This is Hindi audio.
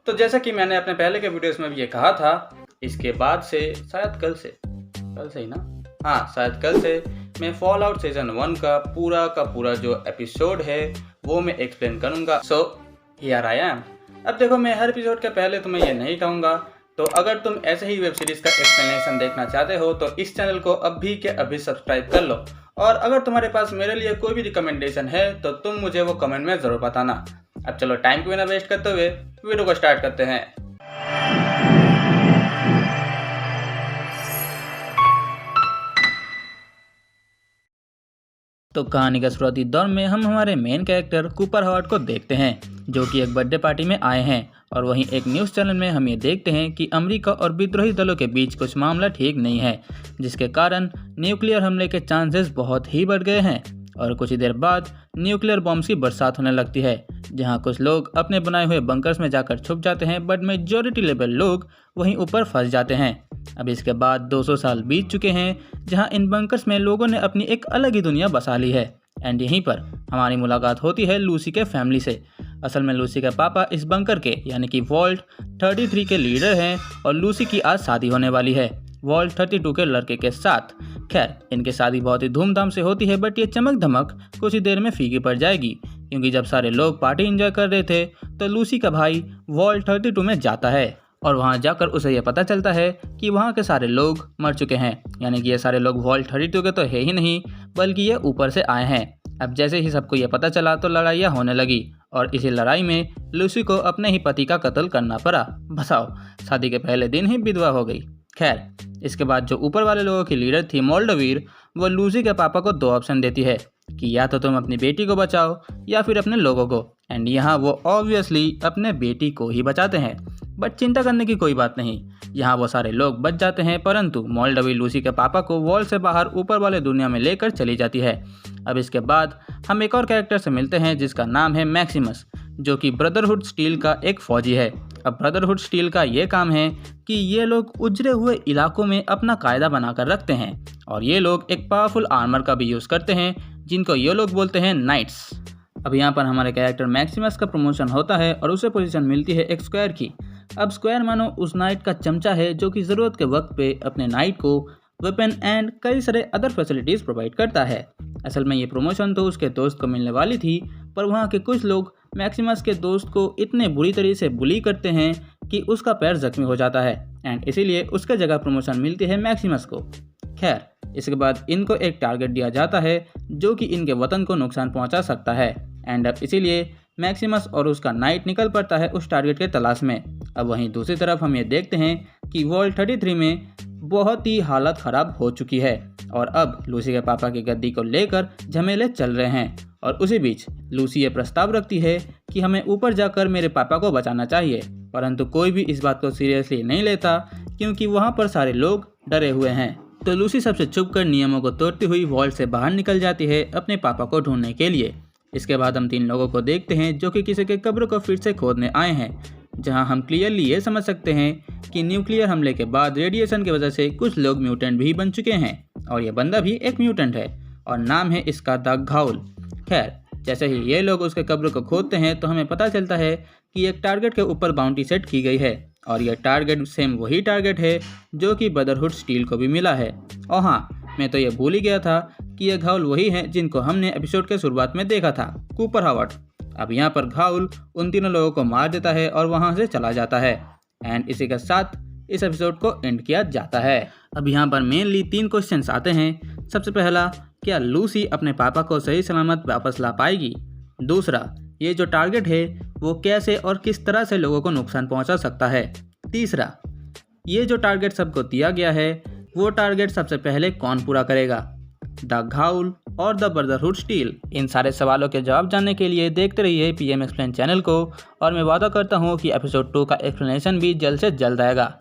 तो जैसा कि मैंने अपने पहले के वीडियोस में भी ये कहा था, इसके बाद से शायद कल से ही ना, हाँ शायद कल से मैं फॉल आउट सीजन 1 का पूरा जो एपिसोड है वो मैं एक्सप्लेन करूँगा। So here I am. अब देखो, मैं हर एपिसोड के पहले तुम्हें ये नहीं कहूँगा, तो अगर तुम ऐसे ही वेब सीरीज़ का एक्सप्लेनेशन देखना चाहते हो तो इस चैनल को अभी के अभी सब्सक्राइब कर लो। और अगर तुम्हारे पास मेरे लिए कोई भी रिकमेंडेशन है तो तुम मुझे वो कमेंट में ज़रूर बताना। अब चलो टाइम को बिना वेस्ट करते हुए वीडियो को स्टार्ट करते हैं। तो कहानी का शुरुआती दौर में हम हमारे मेन कैरेक्टर कूपर हावर्ड को देखते हैं, जो कि एक बर्थडे पार्टी में आए हैं। और वहीं एक न्यूज़ चैनल में हम ये देखते हैं कि अमेरिका और विद्रोही दलों के बीच कुछ मामला ठीक नहीं है, जिसके कारण न्यूक्लियर हमले के चांसेस बहुत ही बढ़ गए हैं। और कुछ ही देर बाद न्यूक्लियर बॉम्ब्स की बरसात होने लगती है, जहां कुछ लोग अपने बनाए हुए बंकर्स में जाकर छुप जाते हैं, बट मेजॉरिटी लेवल लोग वहीं ऊपर फंस जाते हैं। अब इसके बाद 200 साल बीत चुके हैं, जहां इन बंकर्स में लोगों ने अपनी एक अलग ही दुनिया बसा ली है। एंड यहीं पर हमारी मुलाकात होती है लूसी के फैमिली से। असल में लूसी के पापा इस बंकर के यानी कि वॉल्ट 33 के लीडर हैं और लूसी की आज शादी होने वाली है वॉल्ट 32 के लड़के के साथ। खैर, इनकी शादी बहुत ही धूमधाम से होती है, बट ये चमक धमक कुछ ही देर में फीकी पड़ जाएगी, क्योंकि जब सारे लोग पार्टी एंजॉय कर रहे थे तो लूसी का भाई वॉल्ट 32 में जाता है और वहां जाकर उसे यह पता चलता है कि वहां के सारे लोग मर चुके हैं। यानी कि ये सारे लोग वॉल्ट 32 के तो है ही नहीं, बल्कि ये ऊपर से आए हैं। अब जैसे ही सबको ये पता चला तो लड़ाइयाँ होने लगी और इसी लड़ाई में लूसी को अपने ही पति का कत्ल करना पड़ा। बताओ, शादी के पहले दिन ही विधवा हो गई। खैर, इसके बाद जो ऊपर वाले लोगों की लीडर थी मोल्डोवीर, वो लूसी के पापा को 2 ऑप्शन देती है कि या तो तुम अपनी बेटी को बचाओ या फिर अपने लोगों को। एंड यहाँ वो ऑब्वियसली अपने बेटी को ही बचाते हैं, बट चिंता करने की कोई बात नहीं, यहाँ वो सारे लोग बच जाते हैं। परंतु मोल्डोवीर लूसी के पापा को वॉल से बाहर ऊपर वाले दुनिया में लेकर चली जाती है। अब इसके बाद हम एक और कैरेक्टर से मिलते हैं जिसका नाम है मैक्सिमस, जो कि ब्रदरहुड स्टील का एक फौजी है। अब ब्रदरहुड स्टील का ये काम है कि ये लोग उजड़े हुए इलाकों में अपना कायदा बनाकर रखते हैं और ये लोग एक पावरफुल आर्मर का भी यूज़ करते हैं, जिनको ये लोग बोलते हैं नाइट्स। अब यहाँ पर हमारे कैरेक्टर मैक्सिमस का प्रमोशन होता है और उसे पोजीशन मिलती है एक स्क्वायर की। अब स्क्वायर मानो उस नाइट का चमचा है, जो कि ज़रूरत के वक्त पे अपने नाइट को वेपन एंड कई सारे अदर फैसिलिटीज़ प्रोवाइड करता है। असल में ये प्रमोशन तो उसके दोस्त को मिलने वाली थी, पर वहाँ के कुछ लोग मैक्सिमस के दोस्त को इतने बुरी तरीके से बुली करते हैं कि उसका पैर जख्मी हो जाता है एंड इसीलिए उसके जगह प्रमोशन मिलती है मैक्सिमस को। खैर, इसके बाद इनको एक टारगेट दिया जाता है जो कि इनके वतन को नुकसान पहुंचा सकता है एंड अब इसीलिए मैक्सिमस और उसका नाइट निकल पड़ता है उस टारगेट के तलाश में। अब वहीं दूसरी तरफ हम ये देखते हैं कि वॉल्ट 33 में बहुत ही हालत ख़राब हो चुकी है और अब लूसी के पापा की गद्दी को लेकर झमेले चल रहे हैं। और उसी बीच लूसी ये प्रस्ताव रखती है कि हमें ऊपर जाकर मेरे पापा को बचाना चाहिए, परंतु कोई भी इस बात को सीरियसली नहीं लेता, क्योंकि वहाँ पर सारे लोग डरे हुए हैं। तो लूसी सबसे छुपकर नियमों को तोड़ती हुई वॉल्ट से बाहर निकल जाती है अपने पापा को ढूंढने के लिए। इसके बाद हम 3 लोगों को देखते हैं जो कि किसी के कब्र को फिर से खोदने आए हैं, जहां हम क्लियरली ये समझ सकते हैं कि न्यूक्लियर हमले के बाद रेडिएशन की वजह से कुछ लोग म्यूटेंट भी बन चुके हैं और ये बंदा भी एक म्यूटेंट है और नाम है इसका द घाउल। खैर, जैसे ही ये लोग उसके कब्र को खोदते हैं तो हमें पता चलता है कि एक टारगेट के ऊपर बाउंटी सेट की गई है और यह टारगेट सेम वही टारगेट है जो कि ब्रदरहुड स्टील को भी मिला है। और हाँ, मैं तो ये भूल ही गया था कि ये घाउल वही हैं जिनको हमने एपिसोड के शुरुआत में देखा था, कूपर हावर्ड। अब यहाँ पर घाउल उन तीनों लोगों को मार देता है और वहाँ से चला जाता है एंड इसी के साथ इस एपिसोड को एंड किया जाता है। अब यहाँ पर मेनली 3 क्वेश्चंस आते हैं। सबसे पहला, क्या लूसी अपने पापा को सही सलामत वापस ला पाएगी? दूसरा, ये जो टारगेट है वो कैसे और किस तरह से लोगों को नुकसान पहुँचा सकता है? तीसरा, ये जो टारगेट सबको दिया गया है वो टारगेट सबसे पहले कौन पूरा करेगा, द घाउल और द ब्रदरहुड स्टील? इन सारे सवालों के जवाब जानने के लिए देखते रहिए PM एक्सप्लेन चैनल को और मैं वादा करता हूँ कि एपिसोड 2 का एक्सप्लेनेशन भी जल्द से जल्द आएगा।